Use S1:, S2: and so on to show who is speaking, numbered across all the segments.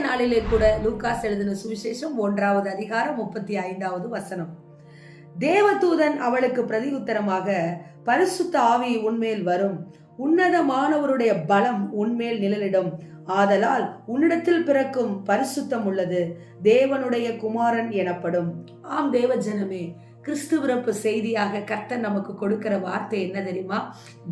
S1: நாளிலே கூட லூகாஸ் எழுதின சுவிசேஷம் 1வது அதிகாரம் 35வது வசனம். தேவதூதன் அவளுக்கு பிரதியுத்தரமாக, பரிசுத்த ஆவி உன்மேல் வரும், உன்னதமானவருடைய பலம் உன்மேல் நிழலிடும், ஆதலால் உன்னிடத்தில் பிறக்கும் பரிசுத்தம் உள்ளது தேவனுடைய குமாரன் எனப்படும். ஆம் தேவ ஜனமே, கிறிஸ்து பிறப்பு செய்தியாக கர்த்தர் நமக்கு கொடுக்கிற வார்த்தை என்ன தெரியுமா?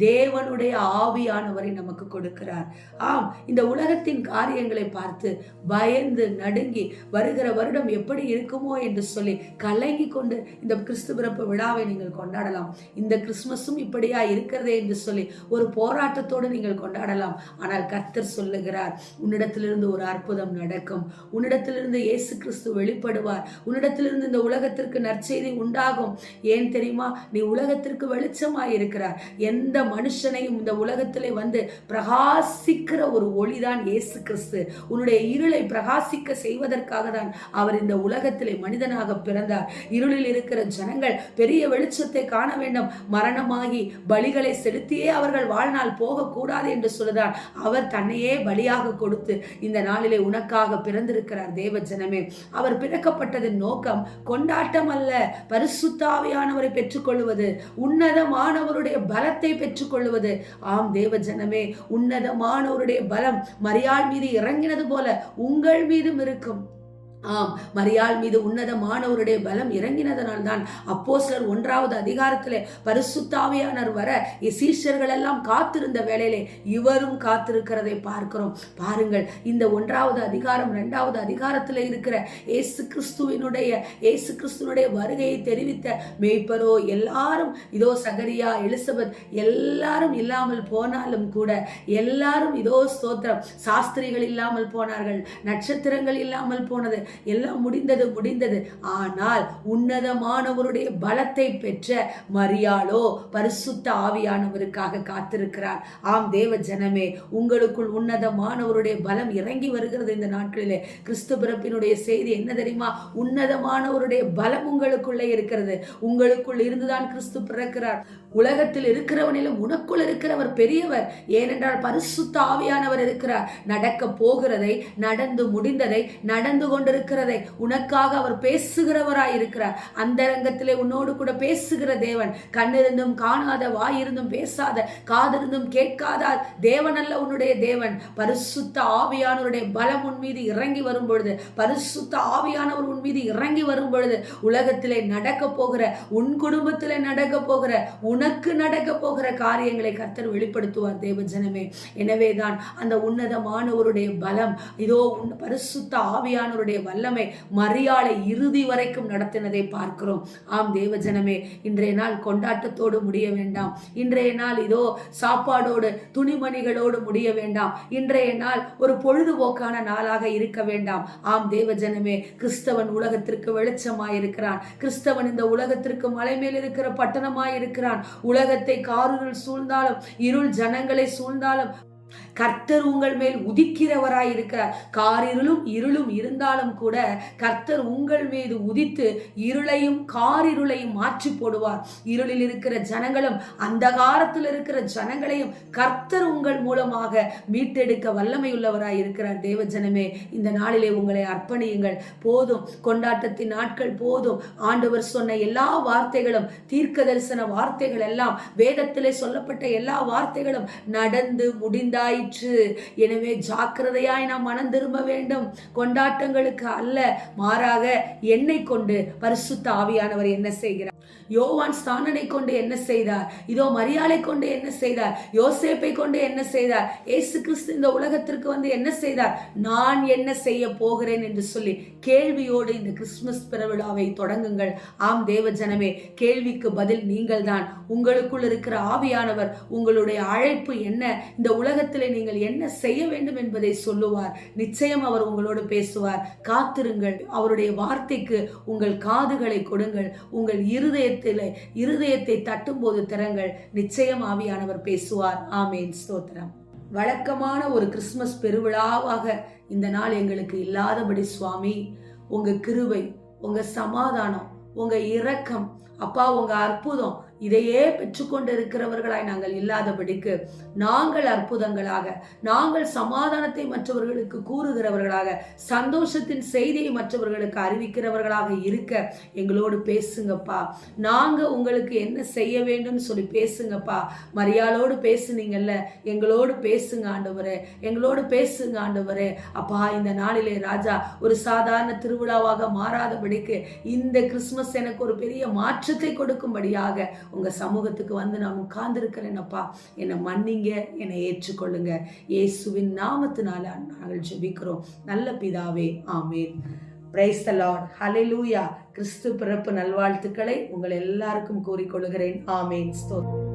S1: தேவனுடைய ஆவியானவரை நமக்கு கொடுக்கிறார். ஆம், இந்த உலகத்தின் காரியங்களை பார்த்து பயந்து நடுங்கி வருகிற வருடம் எப்படி இருக்குமோ என்று சொல்லி கலங்கி கொண்டு இந்த கிறிஸ்து பிறப்பு விழாவை நீங்கள் கொண்டாடலாம். இந்த கிறிஸ்துமஸும் இப்படியா இருக்கிறதே என்று சொல்லி ஒரு போராட்டத்தோடு நீங்கள் கொண்டாடலாம். ஆனால் கர்த்தர் சொல்லுகிறார், உன்னிடத்திலிருந்து ஒரு அற்புதம் நடக்கும், உன்னிடத்திலிருந்து இயேசு கிறிஸ்து வெளிப்படுவார், உன்னிடத்திலிருந்து இந்த உலகத்திற்கு நற்செய்தி உண்டாகும். ஏன் தெரியுமா? நீ உலகத்திற்கு வெளிச்சமாய் இருக்கிறார். எந்த மனுஷனையும் இந்த உலகத்திலே வந்து பிரகாசிக்கிற ஒரு ஒளிதான் இயேசு கிறிஸ்து. உன்னுடைய இருளை பிரகாசிக்க செய்வதற்காக தான் அவர் இந்த உலகத்திலே மனிதனாக பிறந்தார். இருளில் இருக்கிற ஜனங்கள் பெரிய வெளிச்சத்தை காண வேண்டும், மரணமாகி பலிகளை செலுத்தியே அவர்கள் வாழ்நாள் போகக்கூடாது என்று சொல்லுதான் அவர் தன்னையே பலியாக கொடுத்து இந்த நாளிலே உனக்காக பிறந்திருக்கிறார். தேவ ஜனமே, அவர் பிறக்கப்பட்டதின் நோக்கம் கொண்டாட்டம் அல்ல, பரிசுத்த ஆவியானவரை பெற்றுக்கொள்வது, உன்னதமானவருடைய பலத்தை பெற்றுக்கொள்வது. ஆம் தேவ ஜனமே, உன்னதமானவருடைய பலம் மரியாள் மீது இறங்கினது போல உங்கள் மீதும் இருக்கும். ஆம், மரியாள் மீது உன்னதமானவருடைய பலம் இறங்கினதனால் தான் அப்போஸ்தலர் 1வது அதிகாரத்திலே பரிசுத்த ஆவியானவர் வர சீஷர்கள் எல்லாம் காத்திருந்த வேளையிலே இவரும் காத்திருக்கிறதை பார்க்கிறோம். பாருங்கள், இந்த 1வது அதிகாரம் 2வது அதிகாரத்தில் இருக்கிற இயேசு கிறிஸ்துவினுடைய வருகையை தெரிவித்த மேய்ப்பரோ எல்லாரும், இதோ சகரியா, எலிசபெத் எல்லாரும் இல்லாமல் போனாலும் கூட, எல்லாரும் இதோ ஸ்தோத்திரம், சாஸ்திரிகள் இல்லாமல் போனார்கள், நட்சத்திரங்கள் இல்லாமல் போனது, எல்லாம் முடிந்தது. ஆனால் உன்னதமானவருடைய பலத்தை பெற்ற மரியாளோ பரிசுத்த ஆவியானவருக்காக காத்திருக்கிறார். ஆம் தேவ ஜனமே, உங்களுக்குள் உன்னதமானவருடைய பலம் இறங்கி வருகிறது. இந்த நாட்களிலே கிறிஸ்து பிறப்பினுடைய செய்தி என்ன தெரியுமா? உன்னதமானவருடைய பலம் உங்களுக்குள்ளே இருக்கிறது. உங்களுக்குள் இருந்துதான் கிறிஸ்து பிறக்கிறார். உலகத்தில் இருக்கிறவனிலும் உனக்குள் இருக்கிறவர் பெரியவர். ஏனென்றால் பரிசுத்த ஆவியானவர் இருக்கிறார். நடக்க போகிறதை, நடந்து முடிந்ததை, நடந்து கொண்டிருக்கிறதை உனக்காக அவர் பேசுகிறவராய் இருக்கிறார். அந்த ரங்கத்திலே உன்னோடு கூட பேசுகிற தேவன். கண்ணிருந்தும் காணாத, வாயிருந்தும் பேசாத, காதிருந்தும் கேட்காத தேவன் அல்ல உன்னுடைய தேவன். பரிசுத்த ஆவியானவருடைய பலம் உன் மீது இறங்கி வரும் பொழுது, பரிசுத்த ஆவியானவர் உன் மீது இறங்கி வரும் பொழுது, உலகத்திலே நடக்க போகிற, உன் குடும்பத்திலே நடக்க போகிற, உனக்கு நடக்க போகிற காரியங்களை கர்த்தர் வெளிப்படுத்துவார். தேவ ஜனமே, எனவேதான் அந்த உன்னதமானவருடைய பலம், இதோ பரிசுத்த ஆவியானவருடைய வல்லமை மரியாளை இறுதி வரைக்கும் நடத்தினதை பார்க்கிறோம். ஆம் தேவ ஜனமே, இன்றைய நாள் கொண்டாட்டத்தோடு முடிய வேண்டாம். இன்றைய நாள் இதோ சாப்பாடோடு துணிமணிகளோடு முடிய வேண்டாம். இன்றைய நாள் ஒரு பொழுதுபோக்கான நாளாக இருக்க வேண்டாம். ஆம் தேவ ஜனமே, கிறிஸ்தவன் உலகத்திற்கு வெளிச்சமாயிருக்கிறான். கிறிஸ்தவன் இந்த உலகத்திற்கு மலை மேல் இருக்கிற பட்டணமாயிருக்கிறான். உலகத்தை காரிருள் சூழ்ந்தாலும், இருள் ஜனங்களை சூழ்ந்தாலும் கர்த்தர் உங்கள் மேல் உதிக்கிறவராய் இருக்கிறார். காரிருளும் இருளும் இருந்தாலும் கூட கர்த்தர் உங்கள் மீது உதித்து இருளையும் காரிருளையும் மாற்றி போடுவார். இருளில் இருக்கிற ஜனங்களும் அந்தகாரத்தில் இருக்கிற ஜனங்களையும் கர்த்தர் உங்கள் மூலமாக மீட்டெடுக்க வல்லமை உள்ளவராய் இருக்கிறார். தேவ ஜனமே, இந்த நாளிலே உங்களை அர்ப்பணியுங்கள். போதும், கொண்டாட்டத்தின் நாட்கள் போதும். ஆண்டவர் சொன்ன எல்லா வார்த்தைகளும், தீர்க்க தரிசன வார்த்தைகள் எல்லாம், வேதத்திலே சொல்லப்பட்ட எல்லா வார்த்தைகளும் நடந்து முடிந்தாய். எனவே ஜாக்கிரதையாய் நாம் மனம் திரும்ப வேண்டும். கொண்டாட்டங்களுக்கு அல்ல, மாறாக என்னை கொண்டு பரிசுத்த ஆவியானவர் என்ன செய்கிறார்? யோவான் ஸ்தானனை கொண்டு என்ன செய்தார்? இதோ மரியாளை கொண்டு என்ன செய்தார்? யோசேப்பை கொண்டு என்ன செய்தார்? இயேசு கிறிஸ்து இந்த உலகத்திற்கு வந்து என்ன செய்தார்? நான் என்ன செய்ய போகிறேன் என்று சொல்லி கேள்வியோடு இந்த கிறிஸ்துமஸ் பெருவிழாவை தொடங்குங்கள். ஆம் தேவ ஜனமே, கேள்விக்கு பதில் நீங்கள் தான். உங்களுக்குள் இருக்கிற ஆவியானவர் உங்களுடைய அழைப்பு என்ன, இந்த உலகத்திலே நீங்கள் என்ன செய்ய வேண்டும் என்பதை சொல்லுவார். நிச்சயம் அவர் உங்களோடு பேசுவார். காத்திருங்கள். அவருடைய வார்த்தைக்கு உங்கள் காதுகளை கொடுங்கள். உங்கள் இருதயத்தை தட்டும் போது திறங்கள். நிச்சயம் ஆவியானவர் பேசுவார். ஆமேன், ஸ்தோத்திரம். வழக்கமான ஒரு கிறிஸ்துமஸ் பெருவிழாவாக இந்த நாள் எங்களுக்கு இல்லாதபடி சுவாமி, உங்க கிருபை, உங்க சமாதானம், உங்க இரக்கம், அப்பா உங்க அற்புதம் இதையே பெற்றுக்கொண்டு இருக்கிறவர்களாய் நாங்கள் இல்லாதபடிக்கு நாங்கள் அற்புதங்களாக, நாங்கள் சமாதானத்தை மற்றவர்களுக்கு கூறுகிறவர்களாக, சந்தோஷத்தின் செய்தியை மற்றவர்களுக்கு அறிவிக்கிறவர்களாக இருக்க எங்களோடு பேசுங்கப்பா. நாங்க உங்களுக்கு என்ன செய்ய வேண்டும் சொல்லி பேசுங்கப்பா. மரியாளோடு பேசுனீங்கல்ல, எங்களோடு பேசுங்க ஆண்டவரே, எங்களோடு பேசுங்க ஆண்டவரே. அப்பா இந்த நாளிலே ராஜா ஒரு சாதாரண திருவிழாவாக மாறாதபடிக்கு இந்த கிறிஸ்துமஸ் எனக்கு ஒரு பெரிய மாற்றத்தை கொடுக்கும்படியாக உங்க சமூகத்துக்கு வந்து நான் உட்கார்ந்திருக்கிறேன் அப்பா. என்னை மன்னிங்க, என்னை ஏற்றுக்கொள்ளுங்க. இயேசுவின் நாமத்தினால நாங்கள் ஜெபிக்கிறோம் நல்ல பிதாவே, ஆமேன். பிரைஸ் தி லார்ட், ஹல்லேலூயா. கிறிஸ்து பிறப்பு நல்வாழ்த்துக்களை உங்கள் எல்லாருக்கும் கூறிக்கொள்கிறேன். ஆமேன். ஸ்தோத்திரம்.